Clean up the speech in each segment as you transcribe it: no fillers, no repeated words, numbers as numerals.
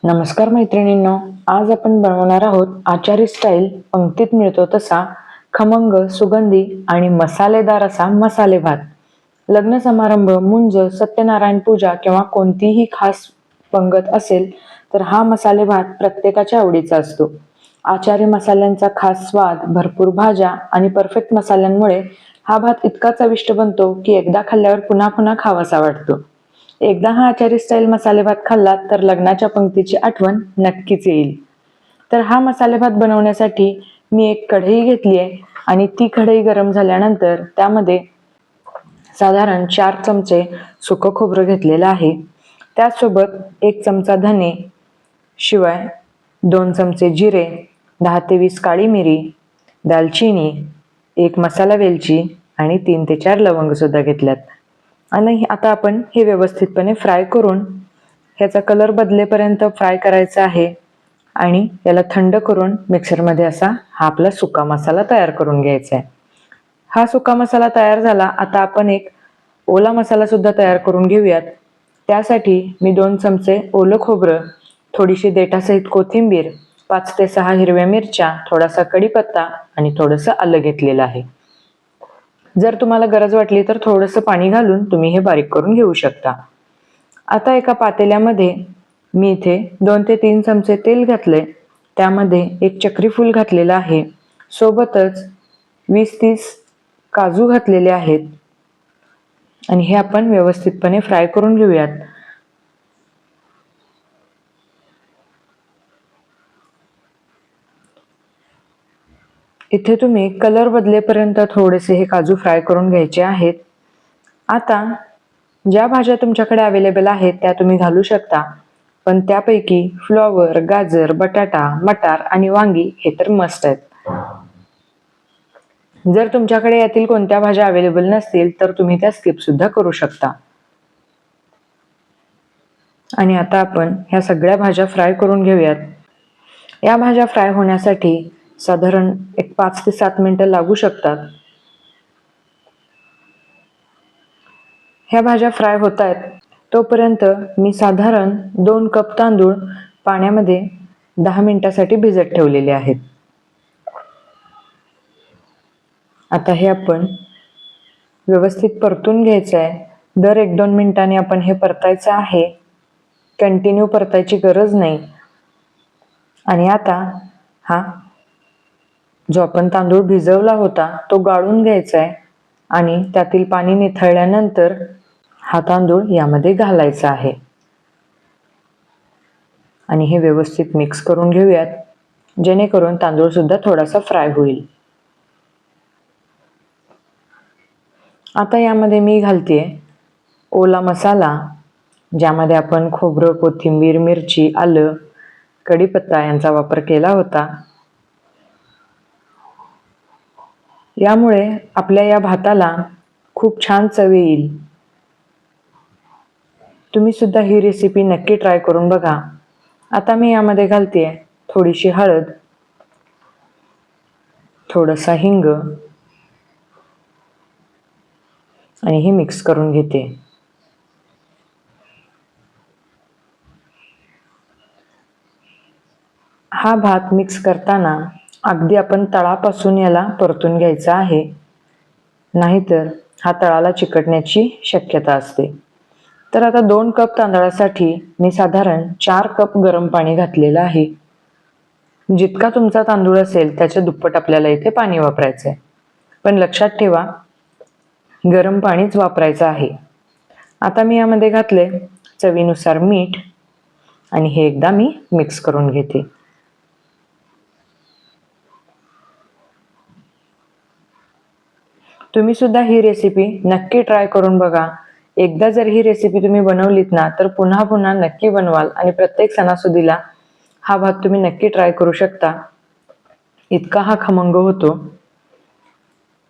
नमस्कार मैत्रिणींनो, आज आपण बनवणार आहोत आचारी स्टाईल पंक्तीत मिळतो तसा खमंग, सुगंधी आणि मसालेदार असा मसाले भात. लग्न समारंभ, मुंज, सत्यनारायण पूजा किंवा कोणतीही खास पंगत असेल तर हा मसाले भात प्रत्येकाच्या आवडीचा असतो. आचारी मसाल्यांचा खास स्वाद, भरपूर भाज्या आणि परफेक्ट मसाल्यांमुळे हा भात इतका चविष्ट बनतो की एकदा खाल्ल्यावर पुन्हा पुन्हा खावासा वाटतो. एकदा हा आचारी स्टाईल मसाले भात खाल्लात तर लग्नाच्या पंक्तीची आठवण नक्कीच येईल. तर हा मसाले भात बनवण्यासाठी मी एक कढई घेतली आहे आणि ती कढई गरम झाल्यानंतर त्यामध्ये साधारण 4 चमचे सुकं खोबरं घेतलेलं आहे. त्याचसोबत 1 चमचा धने, शिवाय 2 चमचे जिरे, 10 ते 20 काळी मिरी, दालचिनी, 1 मसाला वेलची आणि 3 ते 4 लवंग सुद्धा घेतल्यात. आणि आता आपण हे व्यवस्थितपणे फ्राय करून ह्याचा कलर बदलेपर्यंत फ्राय करायचा आहे आणि याला थंड करून मिक्सरमध्ये असा हा आपला सुका मसाला तयार करून घ्यायचा आहे. हा सुका मसाला तयार झाला. आता आपण एक ओला मसाला सुद्धा तयार करून घेऊयात. त्यासाठी मी 2 चमचे ओलं खोबरं, थोडीशी देठासहित कोथिंबीर, 5 ते 6 हिरव्या मिरच्या, थोडासा कढीपत्ता आणि थोडंसं आलं घेतलेलं आहे. जर तुम्हाला गरज वाटली तर थोडंसं पाणी घालून तुम्ही हे बारीक करून घेऊ शकता. आता एका पातेल्यामध्ये मी इथे 2 ते 3 चमचे तेल घातले. त्यामध्ये एक चक्री फूल घातलेलं आहे. सोबतच 20-30 काजू घातलेले आहेत आणि हे आपण व्यवस्थितपणे फ्राय करून घेऊयात. इथे तुम्ही कलर बदलेपर्यंत थोडेसे हे काजू फ्राय करून घ्यायचे आहेत. आता ज्या भाज्या तुमच्याकडे अवेलेबल आहेत त्या तुम्ही घालू शकता, पण त्यापैकी फ्लॉवर, गाजर, बटाटा, मटार आणि वांगी हे तर मस्ट आहेत. जर तुमच्याकडे यातील कोणत्या भाज्या अवेलेबल नसतील तर तुम्ही त्या स्किप सुद्धा करू शकता. आणि आता आपण ह्या सगळ्या भाज्या फ्राय करून घेऊयात. या भाज्या फ्राय होण्यासाठी साधारण एक 5 ते 7 मिनिटं लागू शकतात. ह्या भाज्या फ्राय होत आहेत तोपर्यंत मी साधारण 2 कप तांदूळ पाण्यामध्ये 10 मिनिटासाठी भिजत ठेवलेले आहेत. आता हे आपण व्यवस्थित परतून घ्यायचं आहे. दर 1-2 मिनिटांनी आपण हे परतायचं आहे. कंटिन्यू परतायची गरज नाही. आणि आता हा जो आपण तांदूळ भिजवला होता तो गाळून घ्यायचा आहे आणि त्यातील पाणी निथळल्यानंतर हा तांदूळ यामध्ये घालायचा आहे आणि हे व्यवस्थित मिक्स करून घेऊयात, जेणेकरून तांदूळ सुद्धा थोडासा फ्राय होईल. आता यामध्ये मी घालतेय ओला मसाला, ज्यामध्ये आपण खोबरं, कोथिंबीर, मिरची, आलं, कढीपत्ता यांचा वापर केला होता. यामुळे आपल्या या भाताला खूप छान चव येईल. तुम्ही सुद्धा ही रेसिपी नक्की ट्राय करून बघा. आता मी यामध्ये घालतेय थोडीशी हळद, थोडासा हिंग आणि हे मिक्स करून घेते. हा भात मिक्स करताना अगदी आपण तळापासून याला परतून घ्यायचा आहे, नाहीतर हा तळाला चिकटण्याची शक्यता असते. तर आता 2 कप तांदळासाठी मी साधारण 4 कप गरम पाणी घातलेलं आहे. जितका तुमचा तांदूळ असेल त्याच्या दुप्पट आपल्याला इथे पाणी वापरायचं आहे, पण लक्षात ठेवा गरम पाणीच वापरायचं आहे. आता मी यामध्ये घातले चवीनुसार मीठ आणि हे एकदा मी मिक्स करून घेते. तुम्ही सुद्धा ही रेसिपी नक्की ट्राय करून बघा. एकदा जर ही रेसिपी तुम्ही बनवलीत ना तर पुन्हा पुन्हा नक्की बनवाल आणि प्रत्येक सणासुदीला हा भात तुम्ही नक्की ट्राय करू शकता. इतका हा खमंग होतो.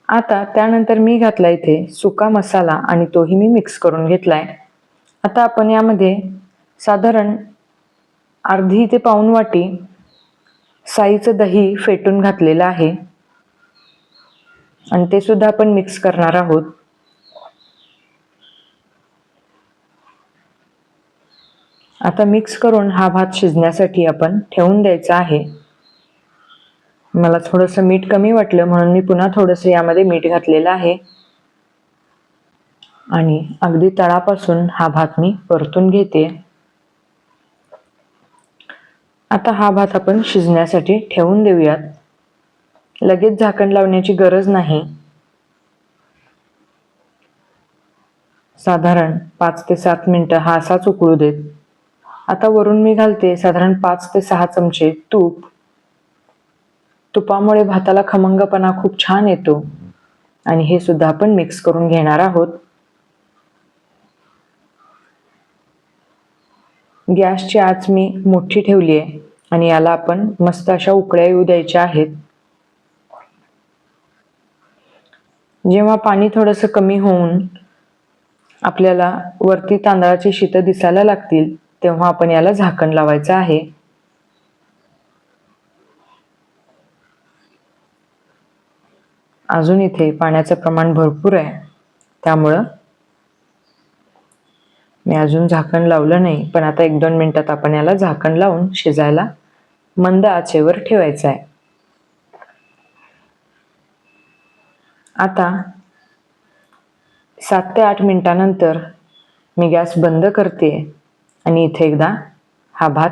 आता त्यानंतर मी घातला इथे सुका मसाला आणि तोही मी मिक्स करून घेतलाय. आता आपण यामध्ये साधारण अर्धी ते पाऊण वाटी साईचं दही फेटून घातलेलं आहे आणि ते सुद्धा आपण मिक्स करणार आहोत. आता मिक्स करून हा भात शिजण्यासाठी आपण ठेवून द्यायचा आहे. मला थोडंसं मीठ कमी वाटलं म्हणून मी पुन्हा थोडंसं यामध्ये मीठ घातलेलं आहे आणि अगदी तळापासून हा भात मी परतून घेते. आता हा भात आपण शिजण्यासाठी ठेवून देऊयात. लगेच झाकण लावण्याची गरज नाही. साधारण 5 ते 7 मिनिटं हा असाच उकळू देत. आता वरून मी घालते साधारण 5 ते 6 चमचे तूप. तुपामुळे भाताला खमंगपणा खूप छान येतो आणि हे सुद्धा आपण मिक्स करून घेणार आहोत. गॅसची आच मी मोठी ठेवली आहे आणि याला आपण मस्त अशा उकळ्या येऊ द्यायच्या आहेत. जेव्हा पाणी थोडंसं कमी होऊन आपल्याला वरती तांदळाची शीतं दिसायला लागतील तेव्हा आपण याला झाकण लावायचं आहे. अजून इथे पाण्याचं प्रमाण भरपूर आहे, त्यामुळं मी अजून झाकण लावलं नाही, पण आता 1-2 मिनिटात आपण याला झाकण लावून शिजायला मंद आचेवर ठेवायचं आहे. आता 7 ते 8 मिनिटानंतर मी गॅस बंद करते आणि इथे एकदा हा भात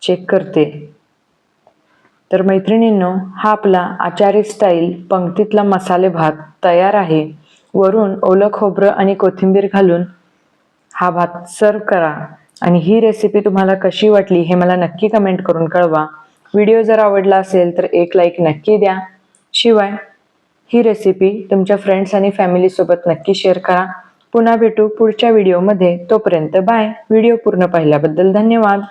चेक करते. तर मैत्रिणींनो, हा आपला आचारी स्टाईल पंक्तीतला मसाले भात तयार आहे. वरून ओलं खोबरं आणि कोथिंबीर घालून हा भात सर्व करा आणि ही रेसिपी तुम्हाला कशी वाटली हे मला नक्की कमेंट करून कळवा. व्हिडिओ जर आवडला असेल तर एक लाईक नक्की द्या. शिवाय ही रेसिपी तुमच्या फ्रेंड्स आणि फॅमिली सोबत नक्की शेअर करा. पुन्हा भेटू पुढच्या व्हिडिओमध्ये. तोपर्यंत बाय. व्हिडिओ पूर्ण पाहिल्याबद्दल धन्यवाद.